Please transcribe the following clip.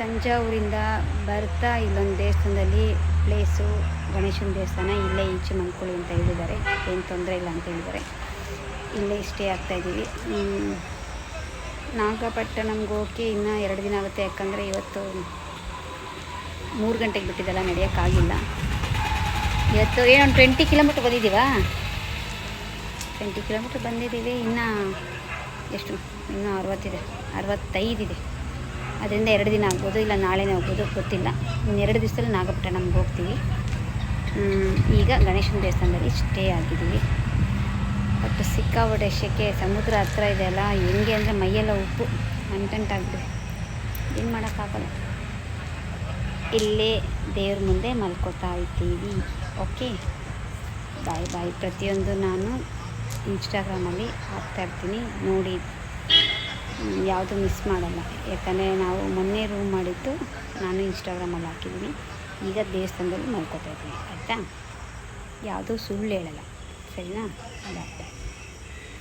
ತಂಜಾವೂರಿಂದ ಬರ್ತಾ ಇಲ್ಲೊಂದು ದೇವಸ್ಥಾನದಲ್ಲಿ ಪ್ಲೇಸು ಗಣೇಶನ ದೇವಸ್ಥಾನ ಇಲ್ಲೇ ಈಚೆ ಮಲ್ಕೊಳ್ಳಿ ಅಂತ ಹೇಳಿದ್ದಾರೆ, ಏನು ತೊಂದರೆ ಇಲ್ಲ ಅಂತ ಹೇಳಿದ್ದಾರೆ. ಇಲ್ಲೇ ಸ್ಟೇ ಆಗ್ತಾಯಿದ್ದೀವಿ. ನಾಗಪಟ್ಟಣಂಗೆ ಹೋಗಿ ಇನ್ನೂ 2 ದಿನ ಆಗುತ್ತೆ, ಯಾಕಂದರೆ ಇವತ್ತು 3 ಗಂಟೆಗೆ ಬಿಟ್ಟಿದ್ದಲ್ಲ, ನಡೆಯೋಕ್ಕಾಗಿಲ್ಲ. ಇವತ್ತು ಏನೊಂದು 20 ಕಿಲೋಮೀಟ್ರ್ ಬಂದಿದ್ದೀವಾ, 20 ಕಿಲೋಮೀಟ್ರ್ ಬಂದಿದ್ದೀವಿ. ಇನ್ನು ಎಷ್ಟು, ಇನ್ನೂ 65 ಇದೆ. ಅದರಿಂದ 2 ದಿನ ಆಗ್ಬೋದು, ಇಲ್ಲ ನಾಳೆನೇ ಹೋಗ್ಬೋದು, ಗೊತ್ತಿಲ್ಲ. ಇನ್ನು 2 ದಿವಸದಲ್ಲಿ ನಾಗಪಟ್ಟಣಂಗೆ ಹೋಗ್ತೀವಿ. ಈಗ ಗಣೇಶನ ದೇವಸ್ಥಾನದಲ್ಲಿ ಸ್ಟೇ ಆಗಿದ್ದೀವಿ. ಬಟ್ ಸಿಕ್ಕಾಪಟ್ಟೆ ಶೆಕೆ, ಸಮುದ್ರ ಹತ್ರ ಇದೆ ಅಲ್ಲ, ಹೆಂಗೆ ಅಂದರೆ ಮೈಯೆಲ್ಲ ಉಪ್ಪು ಅಂಟಂಟಾಗ್ಬಿಟ್ಟಿದೆ, ಏನು ಮಾಡೋಕ್ಕಾಗಲ್ಲ. ಇಲ್ಲೇ ದೇವ್ರ ಮುಂದೆ ಮಲ್ಕೋತಾ ಇದ್ದೀವಿ. ಓಕೆ, ಬಾಯ್ ಬಾಯ್. ಪ್ರತಿಯೊಂದು ನಾನು ಇನ್ಸ್ಟಾಗ್ರಾಮಲ್ಲಿ ಹಾಕ್ತಾಯಿರ್ತೀನಿ, ನೋಡಿ, ಯಾವುದು ಮಿಸ್ ಮಾಡಲ್ಲ. ಯಾಕಂದರೆ ನಾವು ಮೊನ್ನೆ ರೂಮ್ ಮಾಡಿದ್ದು ನಾನು ಇನ್ಸ್ಟಾಗ್ರಾಮಲ್ಲಿ ಹಾಕಿದ್ದೀನಿ. ಈಗ ದೇವಸ್ಥಾನದಲ್ಲಿ ಮಲ್ಕೋತಾ ಇದ್ದೀನಿ, ಆಯಿತಾ? ಯಾವುದೂ ಸುಳ್ಳು ಹೇಳಲ್ಲ, ಸರಿನಾ? ಅದಾಗ್ತದೆ.